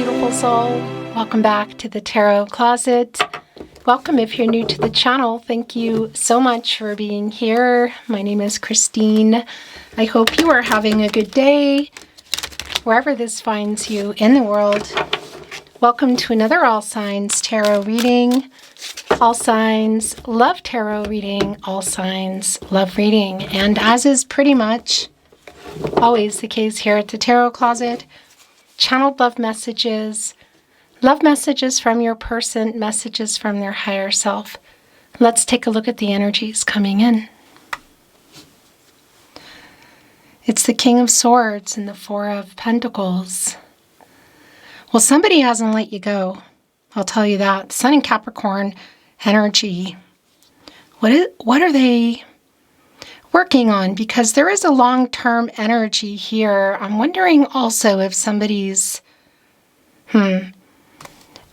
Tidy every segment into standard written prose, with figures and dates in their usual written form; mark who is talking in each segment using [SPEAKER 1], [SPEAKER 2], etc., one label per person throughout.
[SPEAKER 1] beautiful soul. Welcome back to the Tarot Closet. Welcome if you're new to the channel. Thank you so much for being here. My name is Christine. I hope you are having a good day, wherever this finds you in the world. Welcome to another All Signs Tarot reading. All Signs love tarot reading. All Signs love reading. And as is pretty much always the case here at the Tarot Closet, channeled love messages from your person, messages from their higher self. Let's take a look at the energies coming in. It's the King of Swords and the Four of Pentacles. Well, somebody hasn't let you go. I'll tell you that. Sun and Capricorn energy. What are they working on? Because there is a long-term energy here. I'm wondering also if somebody's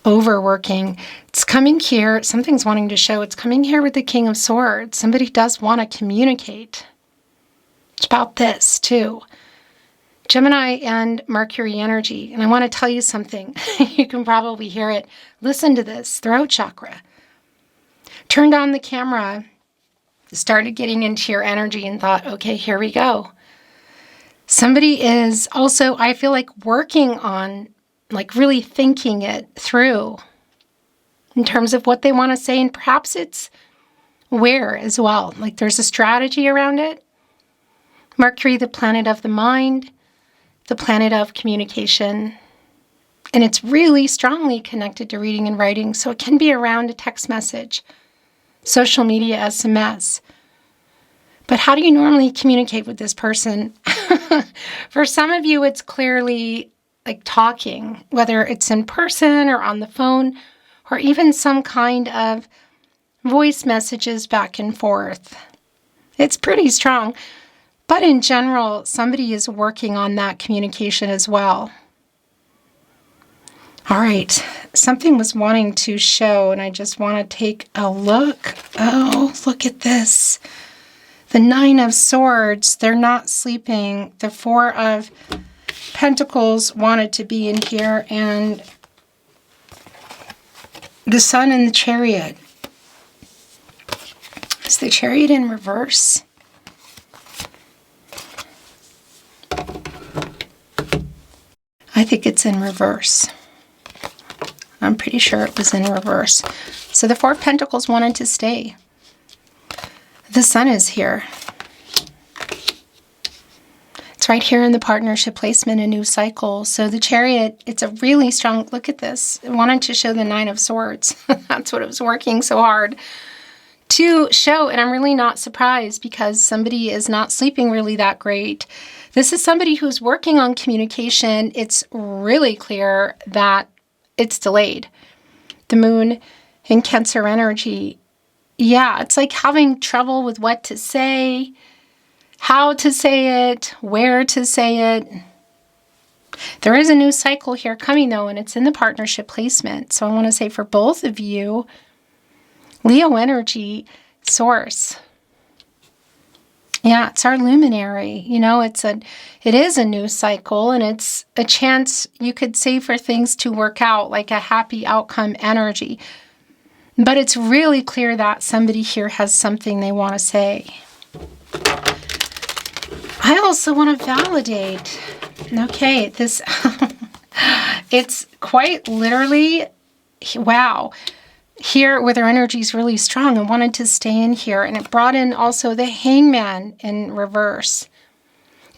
[SPEAKER 1] overworking. It's coming here. Something's wanting to show. It's coming here with the King of Swords. Somebody does want to communicate. It's about this too. Gemini and Mercury energy. And I want to tell you something. You can probably hear it. Listen to this. Throat chakra. Turned on the camera, started getting into your energy and thought, okay, here we go. Somebody is also, I feel like, working on, like, really thinking it through in terms of what they want to say, and perhaps it's where as well. Like, there's a strategy around it. Mercury, the planet of the mind, the planet of communication, and it's really strongly connected to reading and writing, so it can be around a text message, social media, SMS. But how do you normally communicate with this person? For some of you, it's clearly like talking, whether it's in person or on the phone, or even some kind of voice messages back and forth. It's pretty strong. But in general, somebody is working on that communication as well. All right, something was wanting to show, and I just want to take a look. Oh, look at this. The Nine of Swords, they're not sleeping. The Four of Pentacles wanted to be in here, and the Sun and the Chariot. Is the Chariot in reverse? I think it's in reverse. I'm pretty sure it was in reverse. So the Four of Pentacles wanted to stay. The Sun is here. It's right here in the partnership placement, a new cycle. So the Chariot, it's a really strong, look at this. It wanted to show the Nine of Swords. That's what it was working so hard to show. And I'm really not surprised because somebody is not sleeping really that great. This is somebody who's working on communication. It's really clear that it's delayed. The Moon in Cancer energy. Yeah, it's like having trouble with what to say, how to say it, where to say it. There is a new cycle here coming though, and it's in the partnership placement. So I want to say for both of you, Leo energy, Source. Yeah, it's our luminary. You know, it is a new cycle, and it's a chance, you could say, for things to work out, like a happy outcome energy. But it's really clear that somebody here has something they want to say. I also want to validate. Okay, this, it's quite literally, wow. Here, where their energy is really strong and wanted to stay in here. And it brought in also the Hangman in reverse.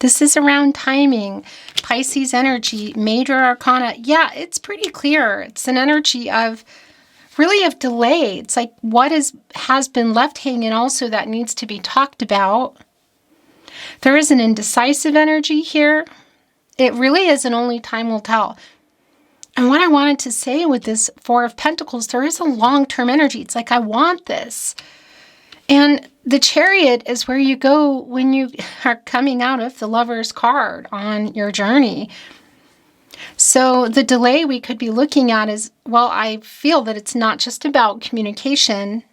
[SPEAKER 1] This is around timing. Pisces energy, major arcana. Yeah, it's pretty clear. It's an energy of really of delay. It's like what has been left hanging also that needs to be talked about. There is an indecisive energy here. It really is, and only time will tell. And what I wanted to say with this Four of Pentacles, there is a long-term energy. It's like, I want this. And the Chariot is where you go when you are coming out of the Lover's card on your journey. So the delay we could be looking at is, well, I feel that it's not just about communication.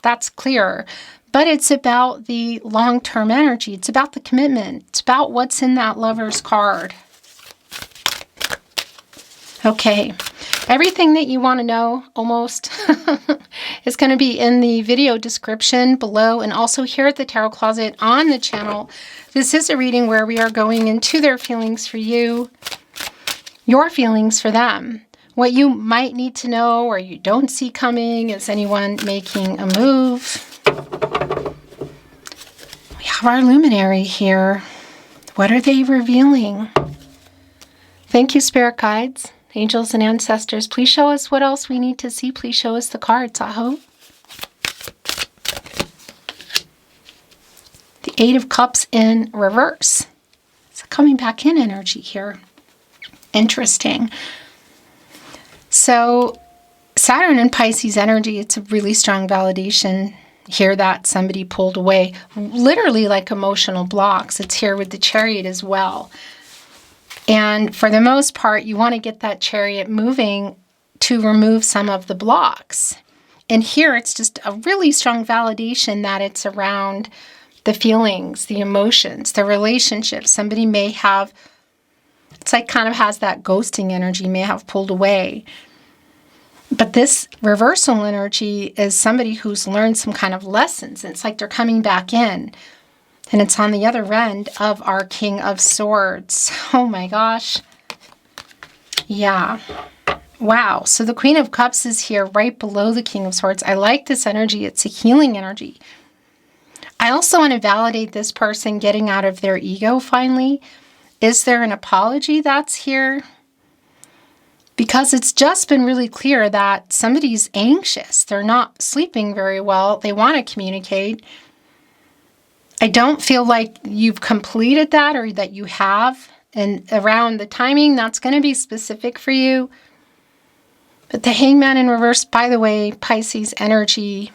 [SPEAKER 1] That's clear. But it's about the long-term energy. It's about the commitment. It's about what's in that Lover's card. Okay, everything that you want to know, almost, is going to be in the video description below, and also here at the Tarot Closet on the channel. This is a reading where we are going into their feelings for you, your feelings for them, what you might need to know or you don't see coming. Is anyone making a move? We have our luminary here. What are they revealing? Thank you, spirit guides. Angels and ancestors, please show us what else we need to see. Please show us the cards, I hope. The Eight of Cups in reverse. It's coming back in energy here. Interesting. So Saturn and Pisces energy, it's a really strong validation here that somebody pulled away. Literally like emotional blocks. It's here with the Chariot as well. And for the most part, you want to get that Chariot moving to remove some of the blocks. And here it's just a really strong validation that it's around the feelings, the emotions, the relationships. Somebody may have, it's like kind of has that ghosting energy, may have pulled away. But this reversal energy is somebody who's learned some kind of lessons. And it's like they're coming back in. And it's on the other end of our King of Swords. Oh my gosh. Yeah. Wow. So the Queen of Cups is here right below the King of Swords. I like this energy. It's a healing energy. I also want to validate this person getting out of their ego finally. Is there an apology that's here? Because it's just been really clear that somebody's anxious. They're not sleeping very well. They want to communicate. I don't feel like you've completed that or that you have. And around the timing, that's going to be specific for you. But the Hangman in reverse, by the way, Pisces energy,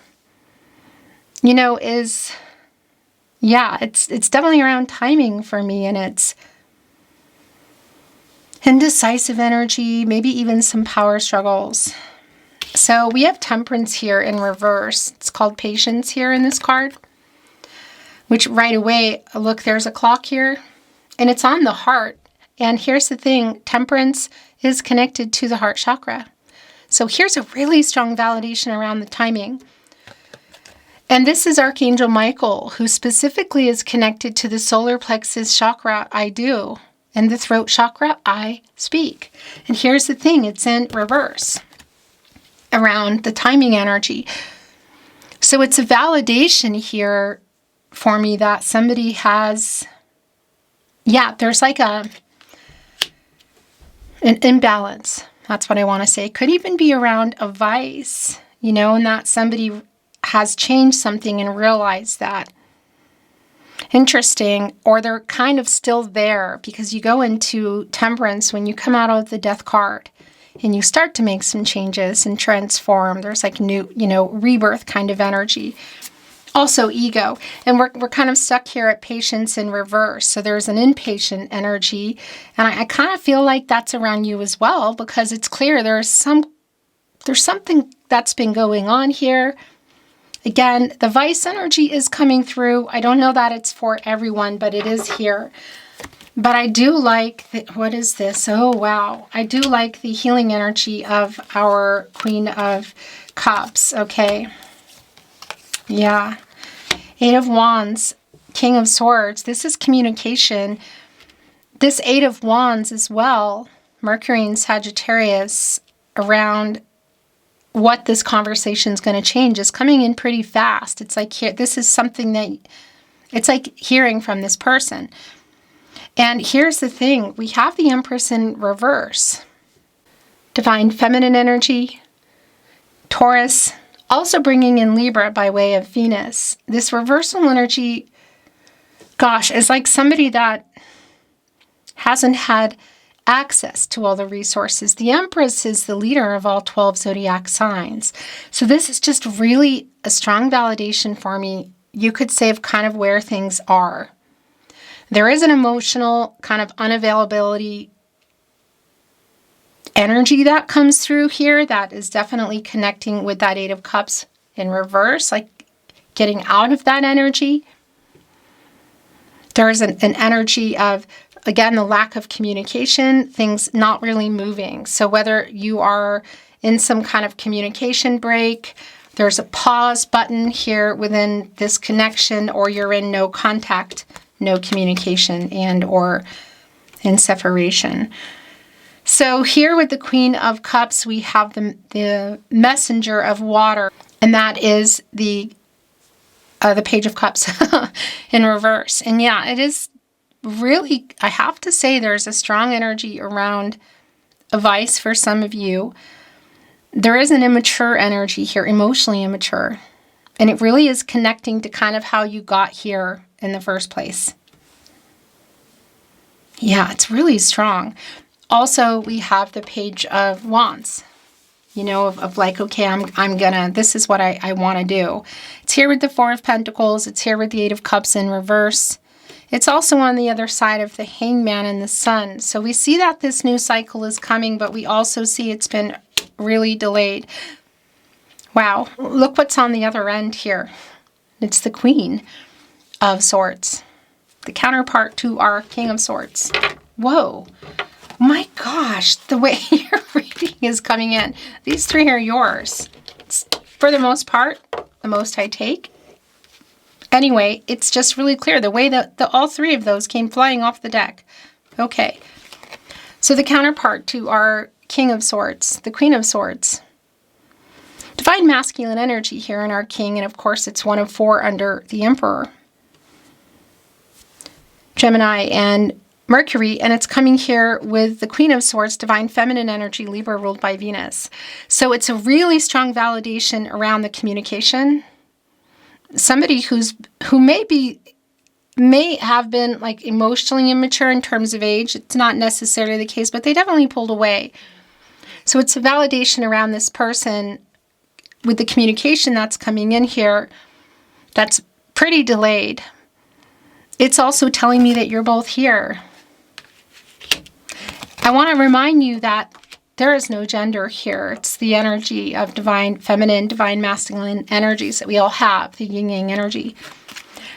[SPEAKER 1] you know, is, yeah, it's definitely around timing for me. And it's indecisive energy, maybe even some power struggles. So we have Temperance here in reverse. It's called Patience here in this card. Which right away, look, there's a clock here, and it's on the heart. And here's the thing, Temperance is connected to the heart chakra. So here's a really strong validation around the timing. And this is Archangel Michael, who specifically is connected to the solar plexus chakra, I do, and the throat chakra, I speak. And here's the thing, it's in reverse around the timing energy. So it's a validation here for me that somebody has, yeah, there's like an imbalance. That's what I want to say. Could even be around a vice, you know, and that somebody has changed something and realized that. Interesting. Or they're kind of still there, because you go into Temperance when you come out of the Death card and you start to make some changes and transform. There's like new, you know, rebirth kind of energy. Also ego. And we're kind of stuck here at Patience in reverse. So there's an impatient energy. And I kind of feel like that's around you as well, because it's clear there's something that's been going on here. Again, the vice energy is coming through. I don't know that it's for everyone, but it is here. But I do like, what is this? Oh, wow. I do like the healing energy of our Queen of Cups. Okay. Yeah. Eight of Wands, King of Swords. This is communication. This Eight of Wands as well, Mercury and Sagittarius, around what this conversation is going to change is coming in pretty fast. It's like here, this is something that, it's like hearing from this person. And here's the thing. We have the Empress in reverse. Divine feminine energy. Taurus. Also bringing in Libra by way of Venus. This reversal energy, gosh, is like somebody that hasn't had access to all the resources. The Empress is the leader of all 12 zodiac signs. So this is just really a strong validation for me, you could say, of kind of where things are. There is an emotional kind of unavailability energy that comes through here that is definitely connecting with that Eight of Cups in reverse, like getting out of that energy. There's an energy of again, the lack of communication, things not really moving. So whether you are in some kind of communication break, there's a pause button here within this connection, or you're in no contact, no communication, and or in separation. So here with the Queen of Cups, we have the messenger of water, and that is the Page of Cups in reverse. And yeah, it is really, I have to say, there's a strong energy around a vice for some of you. There is an immature energy here, emotionally immature. And it really is connecting to kind of how you got here in the first place. Yeah, it's really strong. Also, we have the Page of Wands, you know, of like, okay, I'm gonna, this is what I want to do. It's here with the Four of Pentacles. It's here with the Eight of Cups in reverse. It's also on the other side of the Hangman and the Sun. So we see that this new cycle is coming, but we also see it's been really delayed. Wow, look what's on the other end here. It's the Queen of Swords, the counterpart to our King of Swords. Whoa. My gosh, the way your reading is coming in. These three are yours. It's, for the most part, the most I take. Anyway, it's just really clear the way that all three of those came flying off the deck. Okay. So the counterpart to our King of Swords, the Queen of Swords. Divine masculine energy here in our King, and of course it's one of four under the Emperor. Gemini and Mercury, and it's coming here with the Queen of Swords, divine feminine energy, Libra ruled by Venus. So it's a really strong validation around the communication. Somebody who may have been like emotionally immature in terms of age. It's not necessarily the case, but they definitely pulled away. So it's a validation around this person with the communication that's coming in here that's pretty delayed. It's also telling me that you're both here. I want to remind you that there is no gender here. It's the energy of divine feminine, divine masculine energies that we all have, the yin-yang energy.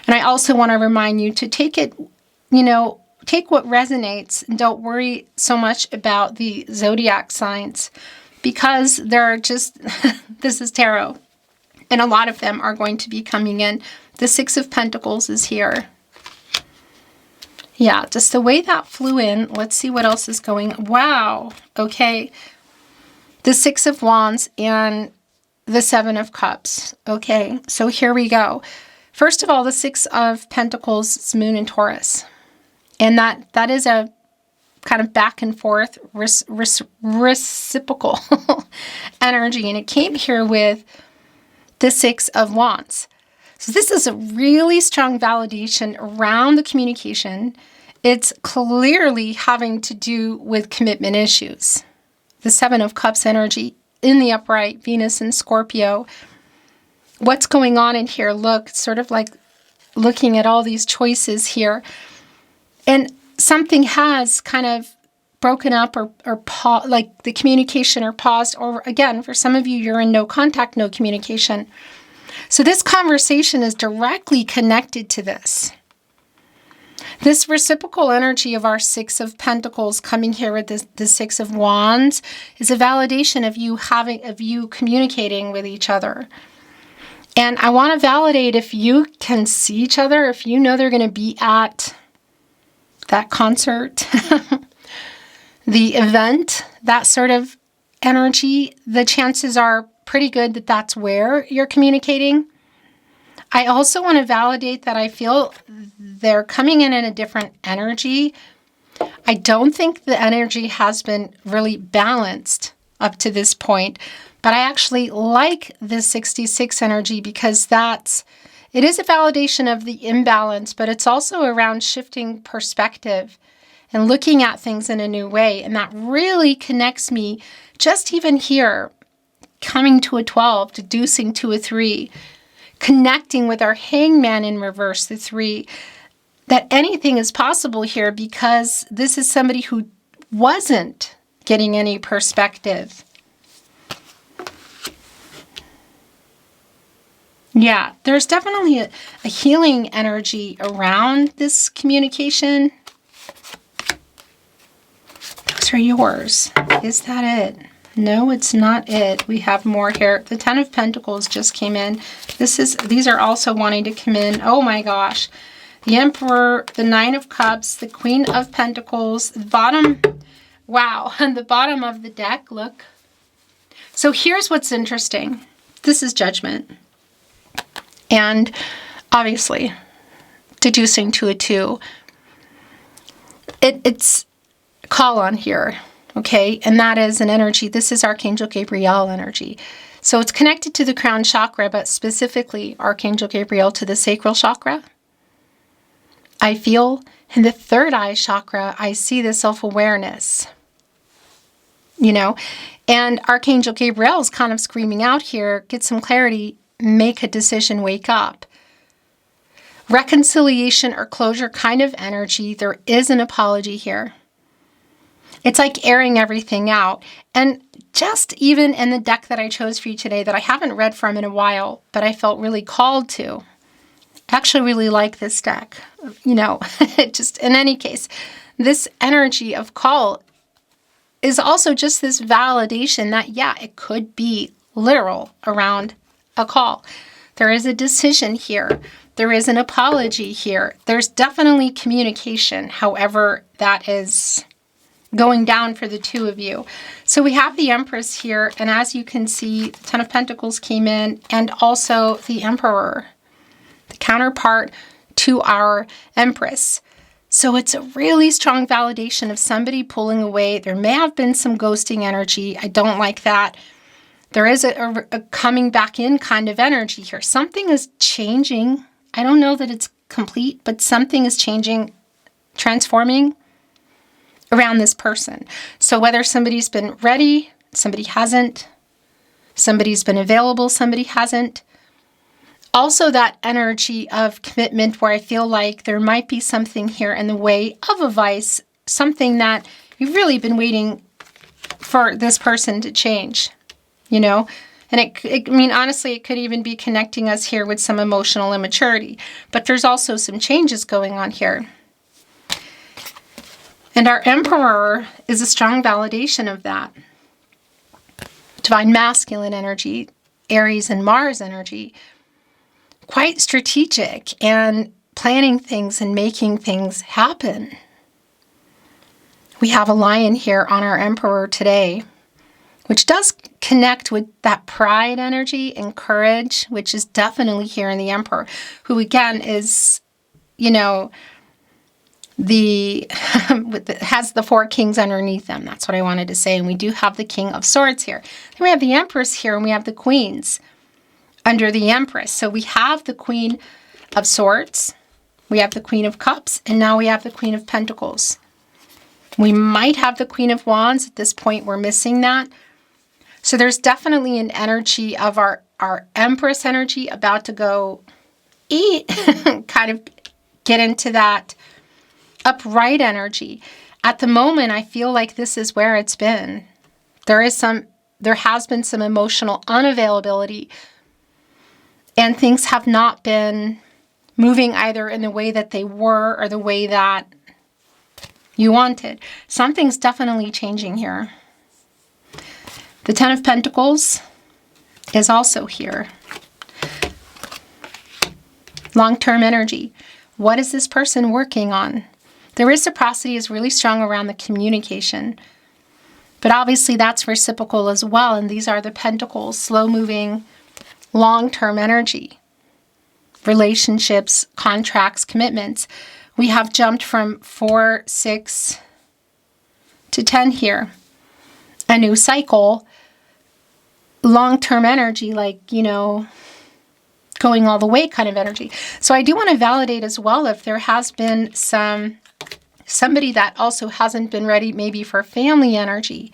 [SPEAKER 1] And I also want to remind you to take it, you know, take what resonates and don't worry so much about the zodiac signs, because they're just, this is tarot. And a lot of them are going to be coming in. The Six of Pentacles is here. Yeah, just the way that flew in. Let's see what else is going. Wow. Okay. The Six of Wands and the Seven of Cups. Okay, so here we go. First of all, the Six of Pentacles, it's Moon in Taurus. And that is a kind of back and forth reciprocal energy. And it came here with the Six of Wands. So this is a really strong validation around the communication. It's clearly having to do with commitment issues. The Seven of Cups energy in the upright, Venus and Scorpio. What's going on in here? Look, it's sort of like looking at all these choices here. And something has kind of broken up or like the communication or paused. Or again, for some of you, you're in no contact, no communication. So this conversation is directly connected to this. This reciprocal energy of our Six of Pentacles coming here with the Six of Wands is a validation of you communicating with each other. And I want to validate if you can see each other, if you know they're going to be at that concert, the event, that sort of energy, the chances are pretty good that that's where you're communicating. I also want to validate that I feel they're coming in a different energy. I don't think the energy has been really balanced up to this point, but I actually like the 66 energy because it is a validation of the imbalance, but it's also around shifting perspective and looking at things in a new way. And that really connects me just even here, coming to a 12, deducing to a 3, connecting with our Hangman in reverse, the 3, that anything is possible here because this is somebody who wasn't getting any perspective. Yeah, there's definitely a healing energy around this communication. These are yours. Is that it? No, it's not it. We have more here. The Ten of Pentacles just came in. These are also wanting to come in. Oh my gosh. The Emperor, the Nine of Cups, the Queen of Pentacles, the bottom. Wow, and the bottom of the deck, look. So here's what's interesting. This is Judgment. And obviously, deducing to a 2. It's call on here, okay? And that is an energy. This is Archangel Gabriel energy. So it's connected to the crown chakra, but specifically Archangel Gabriel to the sacral chakra. I feel in the third eye chakra, I see the self-awareness, you know? And Archangel Gabriel is kind of screaming out here, get some clarity, make a decision, wake up. Reconciliation or closure kind of energy. There is an apology here. It's like airing everything out. And just even in the deck that I chose for you today that I haven't read from in a while, but I felt really called to. I actually really like this deck. You know, just in any case, this energy of call is also just this validation that, yeah, it could be literal around a call. There is a decision here. There is an apology here. There's definitely communication, however that is going down for the two of you. So we have the Empress here, and as you can see, the Ten of Pentacles came in, and also the Emperor, the counterpart to our Empress. So it's a really strong validation of somebody pulling away. There may have been some ghosting energy. I don't like that. There is a coming back in kind of energy here. Something is changing. I don't know that it's complete, but something is changing, transforming around this person. So whether somebody's been ready, somebody hasn't, somebody's been available, somebody hasn't. Also that energy of commitment where I feel like there might be something here in the way of a vice, something that you've really been waiting for this person to change, you know? And I mean, honestly, it could even be connecting us here with some emotional immaturity. But there's also some changes going on here. And our Emperor is a strong validation of that. Divine masculine energy, Aries and Mars energy. Quite strategic and planning things and making things happen. We have a Lion here on our Emperor today, which does connect with that pride energy and courage, which is definitely here in the Emperor, who again is, you know, has the 4 kings underneath them. That's what I wanted to say. And we do have the King of Swords here. Then we have the Empress here, and we have the Queens under the Empress. So we have the Queen of Swords, we have the Queen of Cups, and now we have the Queen of Pentacles. We might have the Queen of Wands. At this point, we're missing that. So there's definitely an energy of our Empress energy about to go eat, kind of get into that upright energy. At the moment, I feel like this is where it's been. There has been some emotional unavailability, and things have not been moving either in the way that they were or the way that you wanted. Something's definitely changing here. The Ten of Pentacles is also here. Long-term energy. What is this person working on? The reciprocity is really strong around the communication. But obviously that's reciprocal as well. And these are the Pentacles, slow-moving, long-term energy. Relationships, contracts, commitments. We have jumped from 4, 6 to 10 here. A new cycle. Long-term energy, like, you know, going all the way kind of energy. So I do want to validate as well if there has been somebody that also hasn't been ready maybe for family energy.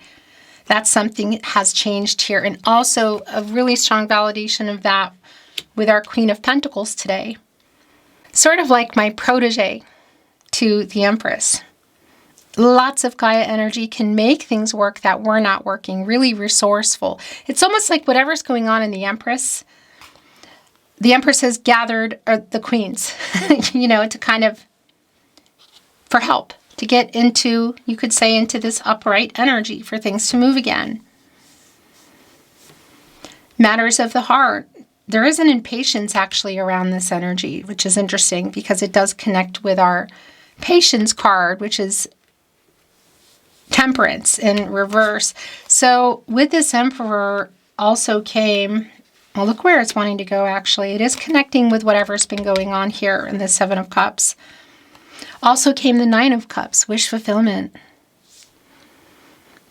[SPEAKER 1] That's something that has changed here. And also a really strong validation of that with our Queen of Pentacles today. Sort of like my protege to the Empress. Lots of Gaia energy can make things work that were not working, really resourceful. It's almost like whatever's going on in the Empress has gathered the queens, you know, to kind of, for help, to get into, you could say, into this upright energy for things to move again. Matters of the heart. There is an impatience actually around this energy, which is interesting because it does connect with our patience card, which is temperance in reverse. So with this Emperor also came, well, look where it's wanting to go actually. It is connecting with whatever's been going on here in the Seven of Cups. Also came the Nine of Cups, wish fulfillment.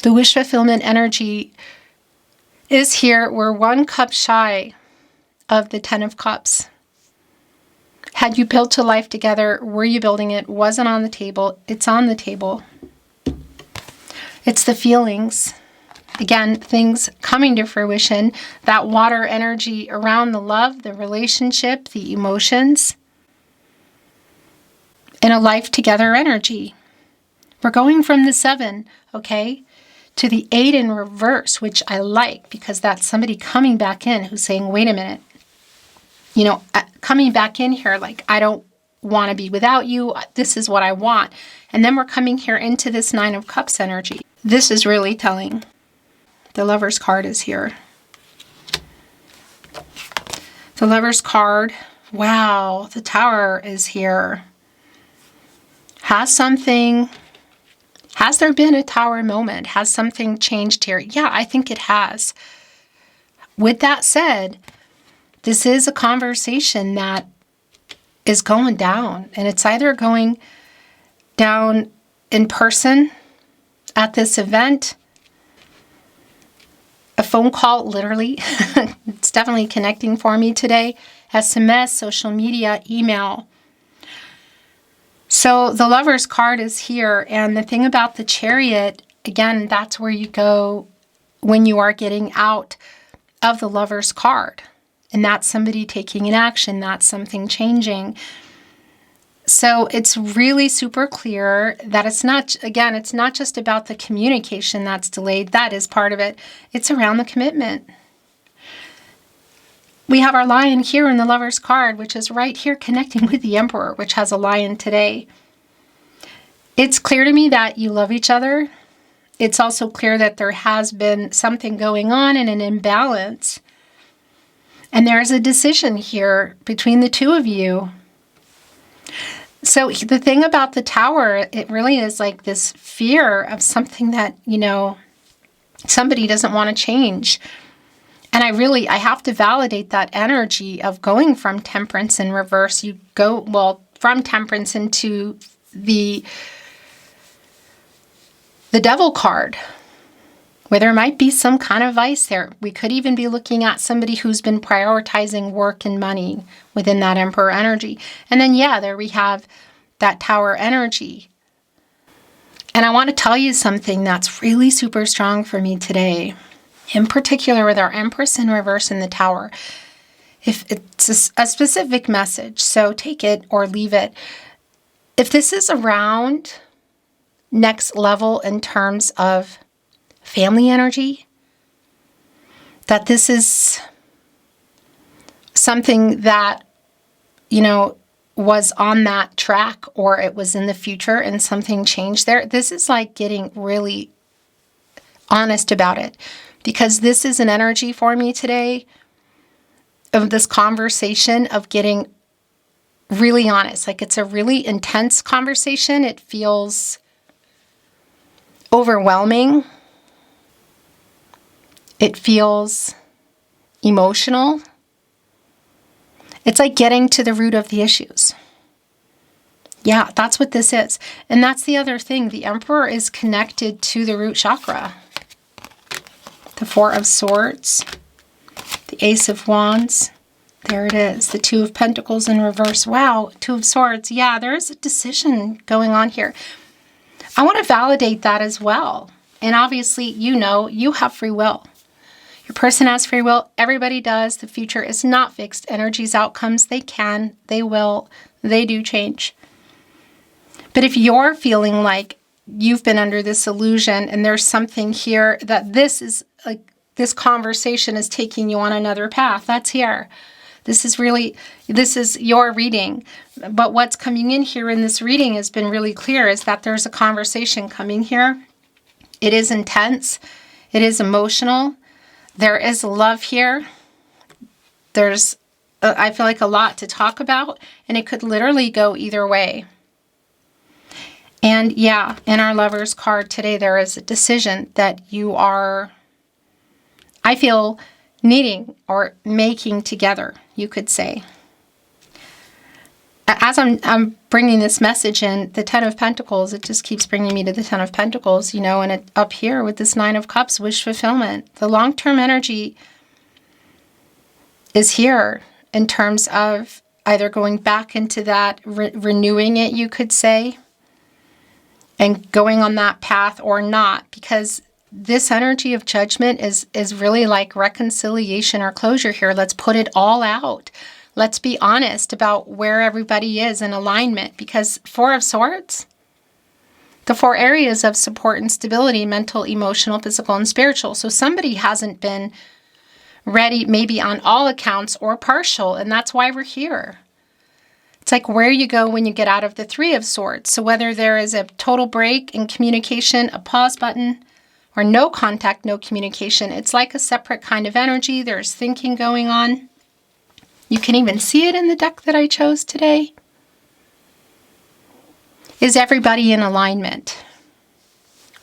[SPEAKER 1] The wish fulfillment energy is here. We're one cup shy of the Ten of Cups. Had you built a life together? Were you building it? Wasn't on the table. It's on the table. It's the feelings. Again, things coming to fruition. That water energy around the love, the relationship, the emotions. And a life together energy. We're going from the 7, okay, to the 8 in reverse, which I like because that's somebody coming back in who's saying, wait a minute. You know, coming back in here like, I don't want to be without you. This is what I want. And then we're coming here into this 9 of Cups energy. This is really telling. The Lover's card is here. The Lover's card. Wow, the Tower is here. Has there been a Tower moment? Has something changed here? Yeah, I think it has. With that said, this is a conversation that is going down, and it's either going down in person at this event, a phone call, literally. It's definitely connecting for me today. SMS, social media, email. So the Lover's card is here, and the thing about the Chariot, again, that's where you go when you are getting out of the Lover's card. And that's somebody taking an action. That's something changing. So it's really super clear that it's not, again, it's not just about the communication that's delayed. That is part of it. It's around the commitment. We have our Lion here in the Lover's card, which is right here connecting with the Emperor, which has a Lion today. It's clear to me that you love each other. It's also clear that there has been something going on and an imbalance. And there's a decision here between the two of you. So the thing about the Tower, it really is like this fear of something that, you know, somebody doesn't want to change. And I have to validate that energy of going from Temperance in reverse. You go, well, from Temperance into the Devil card, where there might be some kind of vice there. We could even be looking at somebody who's been prioritizing work and money within that Emperor energy. And then, yeah, there we have that Tower energy. And I want to tell you something that's really super strong for me today, in particular with our Empress in reverse in the Tower. If it's a specific message, so take it or leave it. If this is around next level in terms of family energy, that this is something that, you know, was on that track or it was in the future and something changed there. This is like getting really honest about it, because this is an energy for me today of this conversation of getting really honest. Like it's a really intense conversation. It feels overwhelming. It feels emotional. It's like getting to the root of the issues. Yeah, that's what this is. And that's the other thing. The Emperor is connected to the root chakra. The Four of Swords, the Ace of Wands. There it is. The Two of Pentacles in reverse. Wow, Two of Swords. Yeah, there is a decision going on here. I want to validate that as well. And obviously, you know, you have free will. Your person has free will. Everybody does. The future is not fixed. Energies, outcomes, they can, they will, they do change. But if you're feeling like you've been under this illusion and there's something here that this is like, this conversation is taking you on another path, that's here. This is your reading. But what's coming in here in this reading has been really clear is that there's a conversation coming here. It is intense. It is emotional. There is love here. There's, I feel like, a lot to talk about, and it could literally go either way. And yeah, in our Lovers card today, there is a decision that you are, I feel, needing or making together, you could say. As I'm bringing this message in, the Ten of Pentacles, it just keeps bringing me to the Ten of Pentacles, you know, and it, up here with this Nine of Cups, wish fulfillment. The long-term energy is here in terms of either going back into that, renewing it, you could say, and going on that path or not, because this energy of judgment is really like reconciliation or closure here. Let's put it all out. Let's be honest about where everybody is in alignment, because Four of Swords, the 4 areas of support and stability, mental, emotional, physical, and spiritual. So somebody hasn't been ready, maybe on all accounts or partial, and that's why we're here. It's like where you go when you get out of the 3 of Swords. So whether there is a total break in communication, a pause button, or no contact, no communication, it's like a separate kind of energy. There's thinking going on. You can even see it in the deck that I chose today. Is everybody in alignment?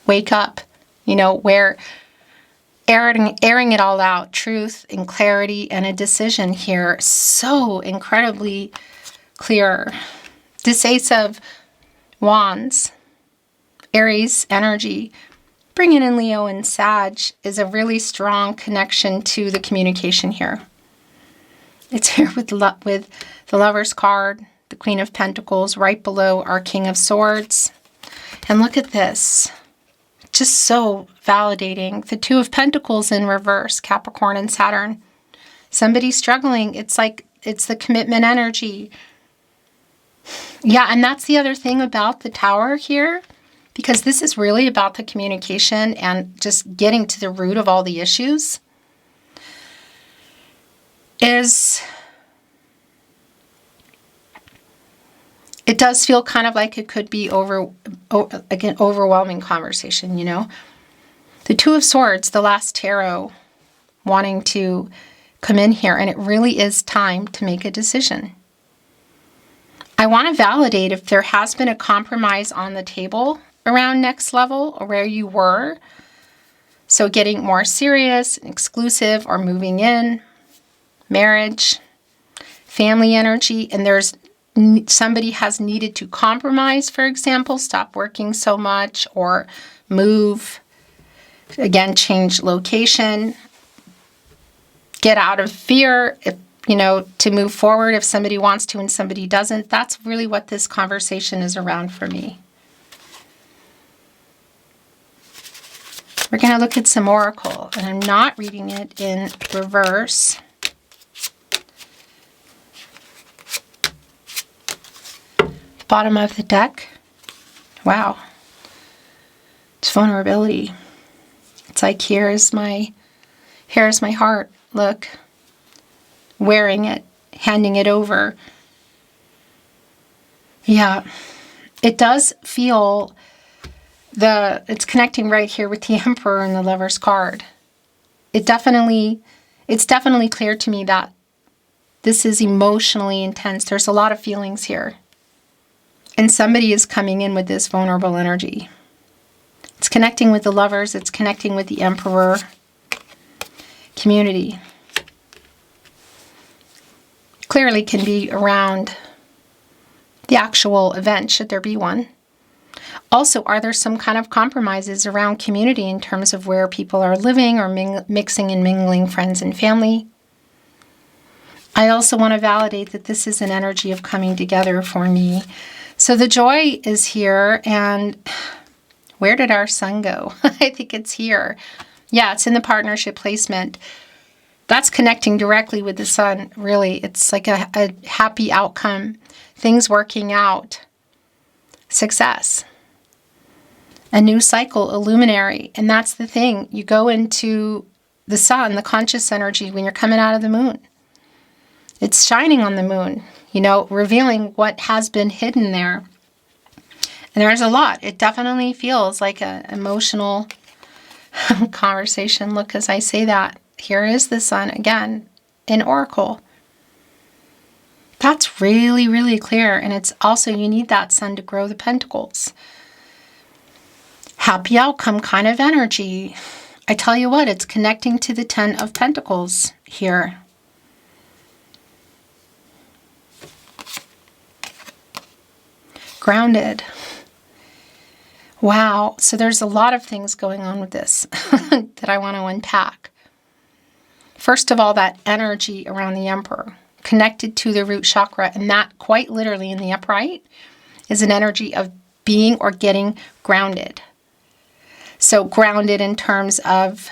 [SPEAKER 1] Wake up, you know, where airing it all out, truth and clarity and a decision here. So incredibly clear. This Ace of Wands, Aries energy, bringing in Leo and Sag, is a really strong connection to the communication here. It's here with the Lover's card, the Queen of Pentacles, right below our King of Swords. And look at this. Just so validating. The 2 of Pentacles in reverse, Capricorn and Saturn. Somebody struggling. It's like, it's the commitment energy. Yeah, and that's the other thing about the Tower here, because this is really about the communication and just getting to the root of all the issues, is it does feel kind of like it could be again, overwhelming conversation, you know. The 2 of Swords, the last tarot, wanting to come in here, and it really is time to make a decision. I want to validate if there has been a compromise on the table around next level or where you were. So getting more serious, exclusive, or moving in, marriage, family energy, and there's somebody has needed to compromise, for example, stop working so much or move, again, change location, get out of fear, you know, to move forward if somebody wants to and somebody doesn't. That's really what this conversation is around for me. We're going to look at some oracle, and I'm not reading it in reverse. Bottom of the deck. Wow. It's vulnerability. It's like, here's my heart. Look. Wearing it, handing it over. Yeah. It does feel it's connecting right here with the Emperor and the Lover's card. It's definitely clear to me that this is emotionally intense. There's a lot of feelings here. And somebody is coming in with this vulnerable energy. It's connecting with the Lovers. It's connecting with the Emperor. Community. Clearly can be around the actual event, should there be one. Also, are there some kind of compromises around community in terms of where people are living or mixing and mingling friends and family? I also want to validate that this is an energy of coming together for me. So the joy is here, and where did our sun go? I think it's here. Yeah, it's in the partnership placement. That's connecting directly with the sun, really. It's like a happy outcome, things working out, success, a new cycle, a luminary. And that's the thing. You go into the sun, the conscious energy, when you're coming out of the moon. It's shining on the moon, you know, revealing what has been hidden there. And there's a lot. It definitely feels like an emotional conversation. Look, as I say that, here is the sun again in Oracle. That's really, really clear. And it's also, you need that sun to grow the pentacles. Happy outcome kind of energy. I tell you what, it's connecting to the 10 of Pentacles here. Grounded. Wow. So there's a lot of things going on with this that I want to unpack. First of all, that energy around the Emperor, connected to the root chakra, and that quite literally in the upright is an energy of being or getting grounded. So grounded in terms of,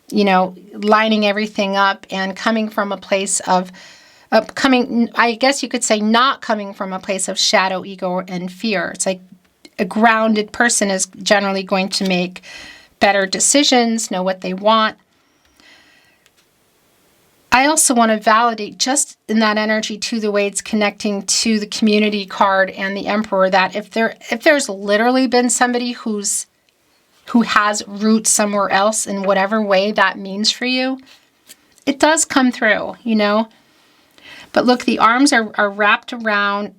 [SPEAKER 1] you know, lining everything up and coming from a place of I guess you could say not coming from a place of shadow, ego, and fear. It's like a grounded person is generally going to make better decisions, know what they want. I also want to validate just in that energy to the way it's connecting to the community card and the Emperor, that if there's literally been somebody who has roots somewhere else in whatever way that means for you, it does come through, you know. But look, the arms are wrapped around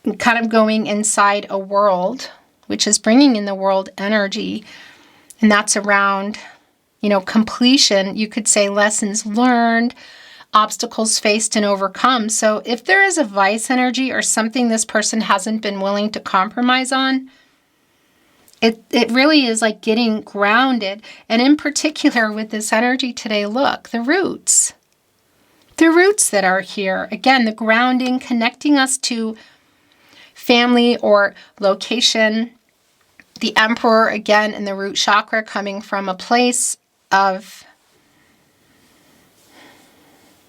[SPEAKER 1] and kind of going inside a world, which is bringing in the world energy. And that's around, you know, completion. You could say lessons learned, obstacles faced and overcome. So if there is a vice energy or something this person hasn't been willing to compromise on, it really is like getting grounded. And in particular with this energy today, look, the roots. The roots that are here. Again, the grounding, connecting us to family or location. The Emperor, again, in the root chakra, coming from a place of,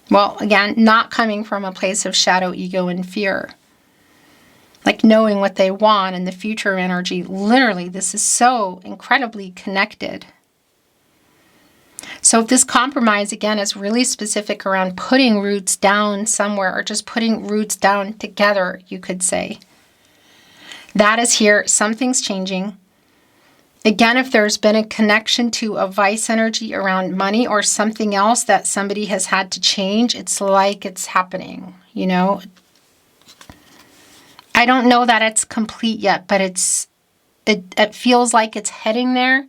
[SPEAKER 1] well, again, not coming from a place of shadow, ego, and fear. Like knowing what they want and the future energy. Literally, this is so incredibly connected. So if this compromise, again, is really specific around putting roots down somewhere or just putting roots down together, you could say. That is here. Something's changing. Again, if there's been a connection to a vice energy around money or something else that somebody has had to change, it's like it's happening, you know. I don't know that it's complete yet, but it feels like it's heading there.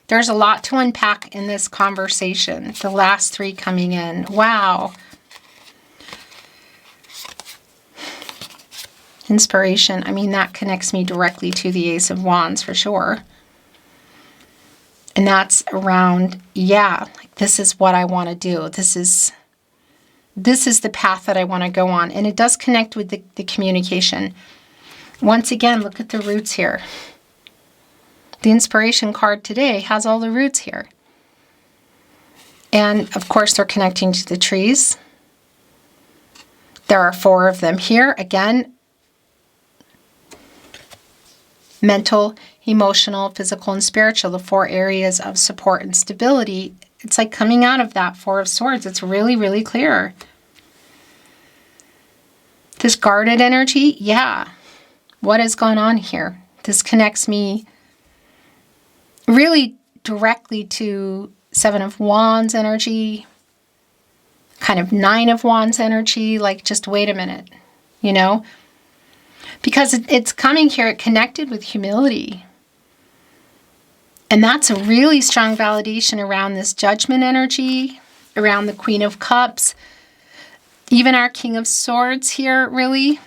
[SPEAKER 1] There's a lot to unpack in this conversation. The last three coming in. Wow. Inspiration. I mean, that connects me directly to the Ace of Wands for sure. And that's around, yeah, like this is what I want to do. This is the path that I want to go on. And it does connect with the communication. Once again, look at the roots here. The inspiration card today has all the roots here. And of course, they're connecting to the trees. There are 4 of them here. Again, mental, emotional, physical, and spiritual, the 4 areas of support and stability. It's like coming out of that 4 of Swords. It's really, really clear. This guarded energy, yeah. What has gone on here? This connects me really directly to 7 of Wands energy, kind of 9 of Wands energy, like just wait a minute, you know? Because it's coming here, it connected with humility. And that's a really strong validation around this Judgment energy, around the Queen of Cups, even our King of Swords here, really,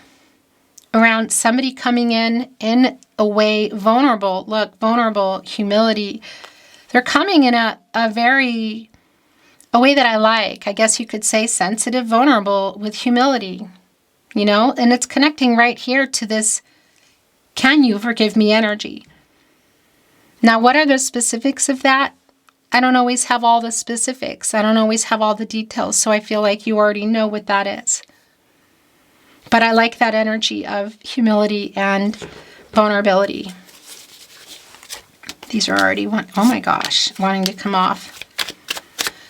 [SPEAKER 1] around somebody coming in a way vulnerable. Look, vulnerable, humility. They're coming in a way that I like. I guess you could say sensitive, vulnerable with humility, you know? And it's connecting right here to this, can you forgive me energy? Now, what are the specifics of that? I don't always have all the specifics. I don't always have all the details. So I feel like you already know what that is. But I like that energy of humility and vulnerability. These are already, oh my gosh, wanting to come off.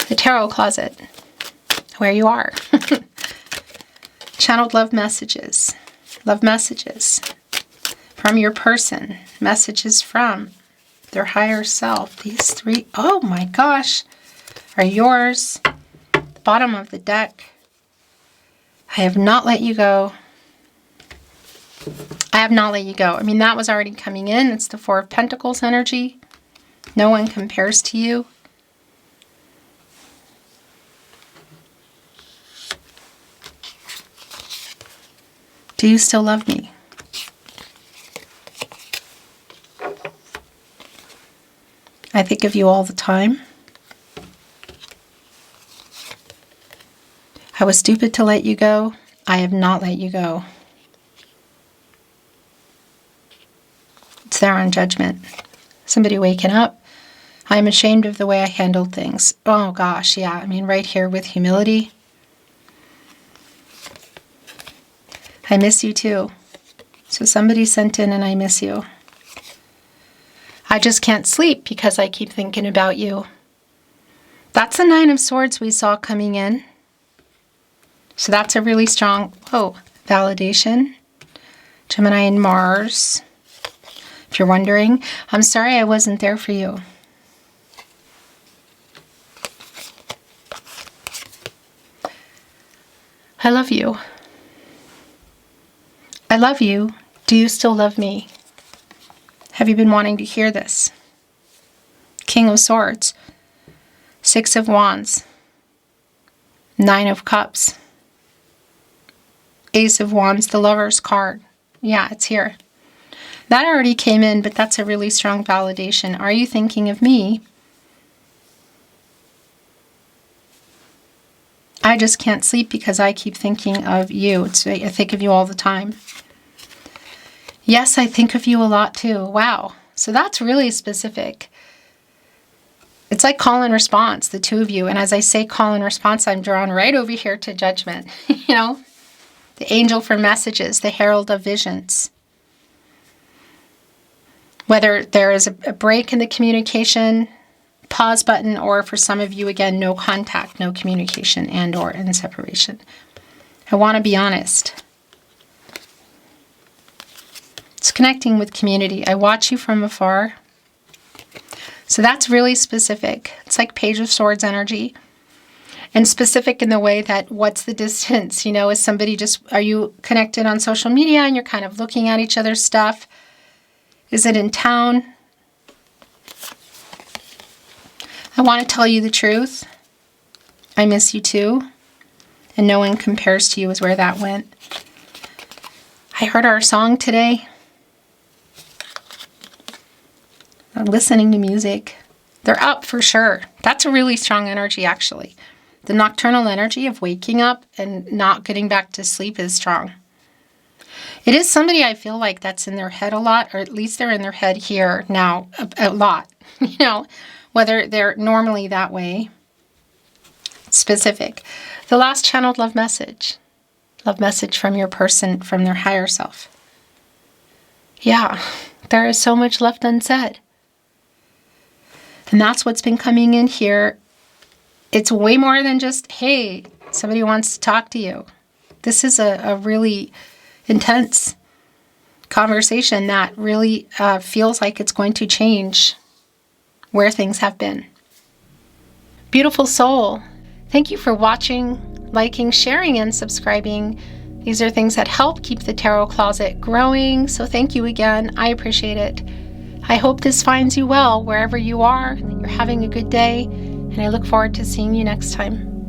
[SPEAKER 1] The tarot closet, where you are. Channeled love messages. Love messages from your person. Messages from their higher self. These three, oh my gosh, are yours. The bottom of the deck. I have not let you go. I have not let you go. I mean, that was already coming in. It's the Four of Pentacles energy. No one compares to you. Do you still love me? I think of you all the time. I was stupid to let you go. I have not let you go. It's there on Judgment. Somebody waking up. I'm ashamed of the way I handled things. Oh gosh, yeah. I mean, right here with humility. I miss you too. So somebody sent in and I miss you. I just can't sleep because I keep thinking about you. That's the Nine of Swords we saw coming in. So that's a really strong, validation. Gemini and Mars. If you're wondering, I'm sorry I wasn't there for you. I love you. I love you. Do you still love me? Have you been wanting to hear this? King of Swords. Six of Wands. Nine of Cups. Ace of Wands, the Lover's card. Yeah, it's here. That already came in, but that's a really strong validation. Are you thinking of me? I just can't sleep because I keep thinking of you. I think of you all the time. Yes, I think of you a lot too. Wow. So that's really specific. It's like call and response, the two of you. And as I say call and response, I'm drawn right over here to Judgment. You know, the angel for messages, the herald of visions. Whether there is a break in the communication, pause button, or for some of you, again, no contact, no communication, and or in separation. I want to be honest. It's connecting with community. I watch you from afar. So that's really specific. It's like Page of Swords energy. And specific in the way that what's the distance? You know, is somebody are you connected on social media and you're kind of looking at each other's stuff? Is it in town? I want to tell you the truth. I miss you too. And no one compares to you is where that went. I heard our song today. I'm listening to music. They're up for sure. That's a really strong energy, actually. The nocturnal energy of waking up and not getting back to sleep is strong. It is somebody I feel like that's in their head a lot, or at least they're in their head here now a lot. You know, whether they're normally that way. Specific. The last channeled love message. Love message from your person, from their higher self. Yeah, there is so much left unsaid. And that's what's been coming in here. It's way more than just, hey, somebody wants to talk to you. This is a really intense conversation that really feels like it's going to change where things have been. Beautiful soul, thank you for watching, liking, sharing, and subscribing. These are things that help keep the tarot closet growing. So thank you again. I appreciate it. I hope this finds you well wherever you are, that you're having a good day, and I look forward to seeing you next time.